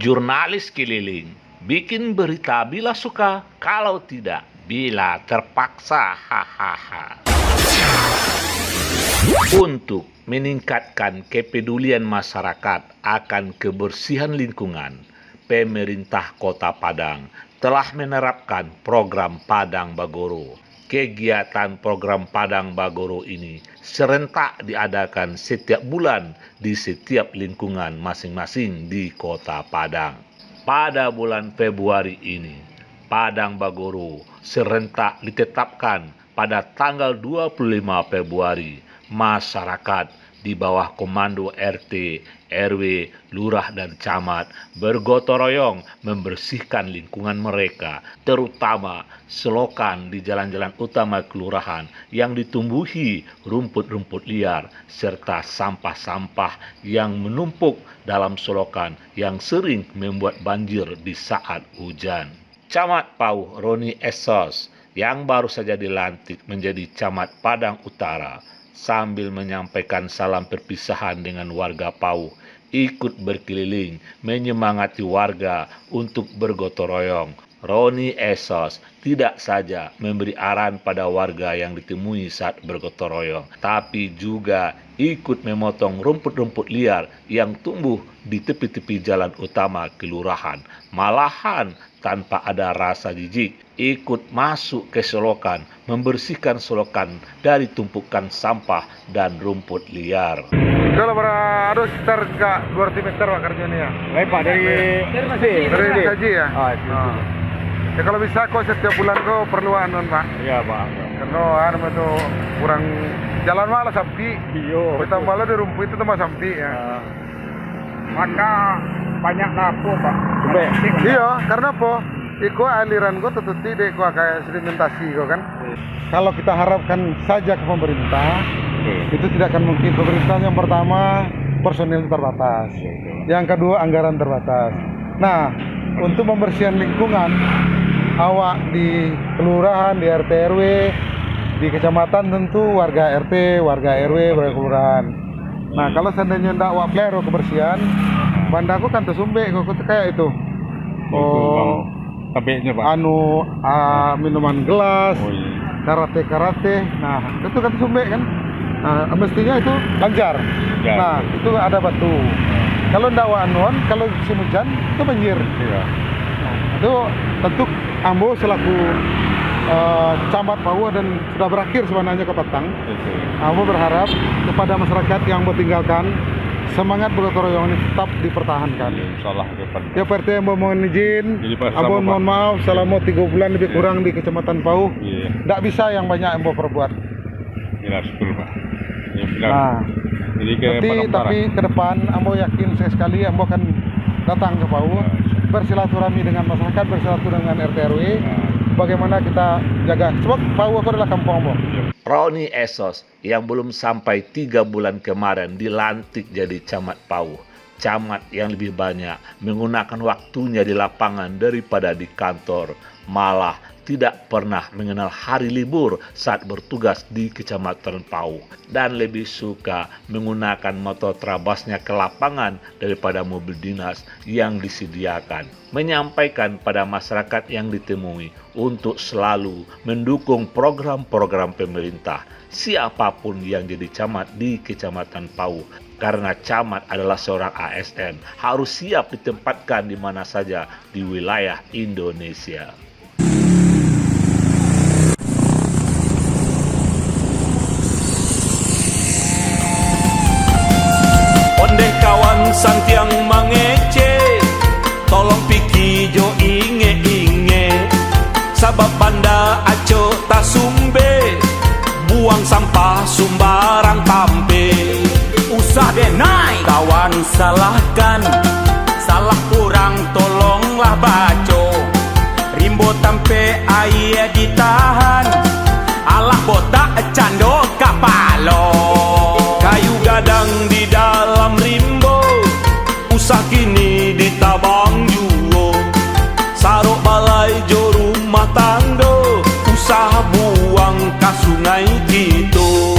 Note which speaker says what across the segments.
Speaker 1: Jurnalis keliling, bikin berita bila suka, kalau tidak, bila terpaksa. Hahaha. Untuk meningkatkan kepedulian masyarakat akan kebersihan lingkungan, pemerintah Kota Padang telah menerapkan program Padang Bagoro. Kegiatan program Padang Bagoro ini serentak diadakan setiap bulan di setiap lingkungan masing-masing di Kota Padang. Pada bulan Februari ini, Padang Bagoro serentak ditetapkan pada tanggal 25 Februari. Masyarakat di bawah komando RT, RW, lurah dan camat bergotong royong membersihkan lingkungan mereka, terutama selokan di jalan-jalan utama kelurahan yang ditumbuhi rumput-rumput liar serta sampah-sampah yang menumpuk dalam selokan yang sering membuat banjir di saat hujan. Camat Pauh Roni Esos yang baru saja dilantik menjadi Camat Padang Utara, sambil menyampaikan salam perpisahan dengan warga Pauh, ikut berkeliling menyemangati warga untuk bergotong royong. Roni Esos tidak saja memberi arahan pada warga yang ditemui saat bergotong royong, tapi juga ikut memotong rumput-rumput liar yang tumbuh di tepi-tepi jalan utama kelurahan. Malahan tanpa ada rasa jijik, ikut masuk ke selokan, membersihkan selokan dari tumpukan sampah dan rumput liar.
Speaker 2: Kalau berada sekitar 200 meter Pak kerjanya ya?
Speaker 3: Baik Pak, dari
Speaker 2: Saji ya? Ya kalau bisa kok setiap bulan kok perlu anon Pak.
Speaker 3: Iya Pak.
Speaker 2: Karena itu kurang jalan malah sampi.
Speaker 3: Iyo.
Speaker 2: Kita malah di rumput itu tambah sampi ya.
Speaker 3: Maka banyak napo Pak.
Speaker 2: Iya, karena apa? Iko aliran kok tetuti deh kok kayak sedimentasi kok kan. Kalau kita harapkan saja ke pemerintah, itu tidak akan mungkin. Pemerintah yang pertama personil terbatas, yang kedua anggaran terbatas. Nah, untuk membersihkan lingkungan, awak di kelurahan, di RT RW, di kecamatan tentu warga RT, warga RW, warga kelurahan. Nah, kalau seandainya ndak awak pelero kebersihan, bandaku kan tersumbe kok kayak itu. Oh,
Speaker 3: tabeknya Pak.
Speaker 2: Minuman gelas, karate. Nah, itu kan tersumbe kan. Nah, mestinya itu lancar.
Speaker 3: Ya,
Speaker 2: nah, itu ada batu. Kalau ndak anuan, kalau musim hujan itu banjir.
Speaker 3: Iya.
Speaker 2: Nah, itu tentu Ambo selaku Camat Pauh dan sudah berakhir sebenarnya ke Patang. Ambo berharap kepada masyarakat yang bertinggalkan semangat bergotong royong ini tetap dipertahankan.
Speaker 3: Insyaallah ke depan.
Speaker 2: Ya Pak RT Ambo mohon izin. Ambo mohon maaf selama 3 bulan lebih kurang di Kecamatan Pauh. Ndak bisa yang banyak Ambo perbuat.
Speaker 3: Ya, syukur Pak. Ya,
Speaker 2: nah,
Speaker 3: jadi
Speaker 2: tapi ke depan Ambo yakin sekali Ambo akan datang ke Pauh, bersilaturahmi dengan masyarakat, bersilaturahmi dengan RT RW, bagaimana kita jaga. Sebab Pauh adalah kampung Ambo.
Speaker 1: Roni Esos yang belum sampai 3 bulan kemarin dilantik jadi Camat Pauh. Camat yang lebih banyak menggunakan waktunya di lapangan daripada di kantor. Malah tidak pernah mengenal hari libur saat bertugas di Kecamatan Pauh. Dan lebih suka menggunakan motor trabasnya ke lapangan daripada mobil dinas yang disediakan. Menyampaikan pada masyarakat yang ditemui untuk selalu mendukung program-program pemerintah. Siapapun yang jadi camat di Kecamatan Pauh. Karena camat adalah seorang ASN, harus siap ditempatkan di mana saja di wilayah Indonesia.
Speaker 4: Onde kawan santiang mangece, tolong piki jo inge-inge, sabab banda aco tasumbe, buang sampah sumbarang tampe. Usah denai kawan salahkan, salah kurang tolonglah baco. Rimbo tampe air ditahan, alah botak cando kapalo. Kayu gadang di dalam rimbo, usah kini ditabang juo. Sarok balai jo rumah tanggo, usah buang ke sungai gitu.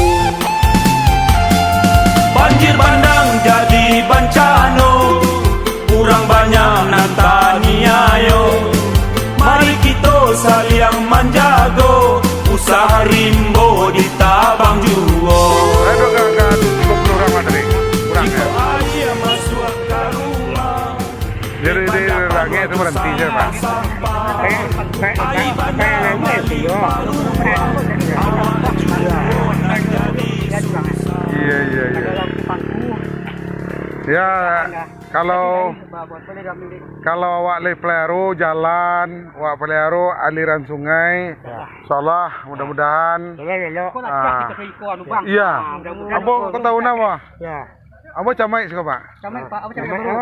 Speaker 4: Banjir bandang jadi bencana, kurang banyak banyak nantani ayo. Mari kita saling menjago, usaha rimbo di tabang juo.
Speaker 2: Aduh, gak cukup program materi. Kurang ya.
Speaker 4: Aja masuk ke rumah.
Speaker 2: Jadi lagi itu berhenti aja, Pak. Iya. Ya, kalau awak pelihara jalan, awak pelihara aliran sungai, insyaallah mudah-mudahan. Iya. Apa kau tahu nama?
Speaker 5: Ya.
Speaker 2: Apa camai sih Pak?
Speaker 5: Camai Pak, apa camai baru?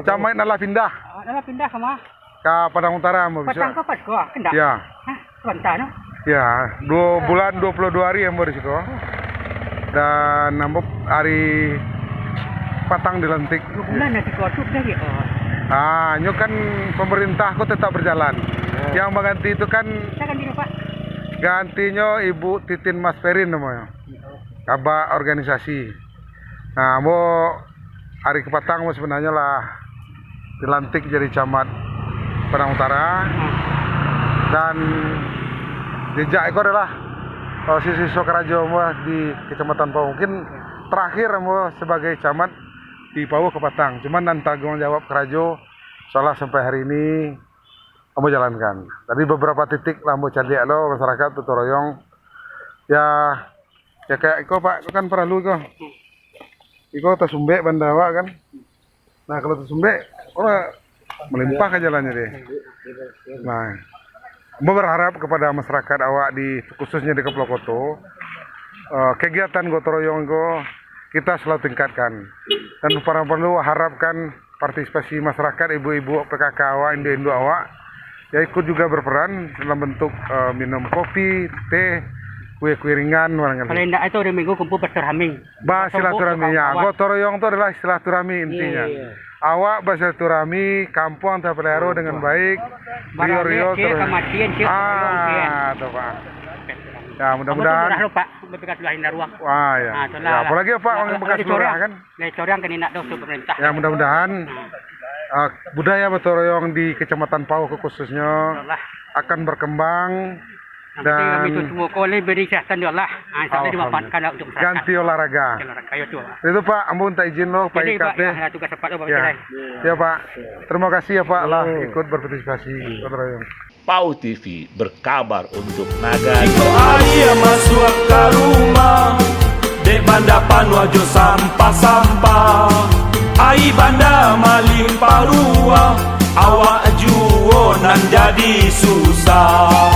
Speaker 2: Camai nalah pindah
Speaker 5: Nala pindah ke mana?
Speaker 2: ke Padang Utara mau
Speaker 5: Patang
Speaker 2: bisa.
Speaker 5: kapat kau? Kendak.
Speaker 2: Ya.
Speaker 5: Hah? Sebentar no?
Speaker 2: Ya, 2 bulan 22 hari yang baru situ. Dan nambah hari patang dilantik.
Speaker 5: 2 bulan nanti kau tuh dah ya.
Speaker 2: Nyo kan pemerintah kok tetap berjalan. Yang mengganti itu kan
Speaker 5: Saya kan di Pak.
Speaker 2: gantinya Ibu Titin Mas Perin namanya. Kabak organisasi. Nah, mau hari kepatang mau sebenarnya lah dilantik jadi camat Padang Utara. Dan jejak itu adalah sisi Sokarajo di Kecamatan Pau. Mungkin terakhir mau sebagai camat di Pau ke Patang. Cuman dan tanggung jawab Kerajo salah sampai hari ini kamu jalankan. Tadi beberapa titik lah mau cari lo masyarakat tuh royong. Ya kayak iko Pak, itu kan perlu iko. Iko tersumbe bandawa kan. Nah kalau tersumbe orang melimpah ke jalannya deh. Nah, mau berharap kepada masyarakat awak di khususnya di Keplokoto, kegiatan gotong royong kita selalu tingkatkan dan perlu harapkan partisipasi masyarakat, ibu-ibu PKK awak, indo-indo awak ya ikut juga berperan dalam bentuk minum kopi, teh, kue-kue ringan
Speaker 5: Kalau tidak itu hari Minggu kumpul bersilaturahmi.
Speaker 2: silaturahmi ya. Gotong royong itu adalah silaturahmi intinya. Awak bersilaturahmi kampung antara pelihara dengan baik. Rio terus. Tuh Pak. Ya mudah-mudahan.
Speaker 5: Pak, bekas lain ruang.
Speaker 2: Wah ya. Ya apalagi Pak orang bekas lurah kan.
Speaker 5: Corang kan nak dosa pemerintah.
Speaker 2: Ya mudah-mudahan budaya gotong royong di Kecamatan Pau khususnya akan berkembang dan
Speaker 5: kami itu semua boleh beri kesehatan ya Allah. Sampai dimanfaatkan untuk masyarakat.
Speaker 2: ganti olahraga. Itu Pak, ampun tak izin loh Pak Ikat deh.
Speaker 5: Tugas cepat lo
Speaker 2: Ya Pak. Terima kasih ya Pak lah ikut berpartisipasi gotong royong.
Speaker 1: Pau TV berkabar untuk Nagari.
Speaker 4: Iko aja masuk ke rumah, dek banda panuajo sampah-sampah. Ai banda maling parua, awak juo nan jadi susah.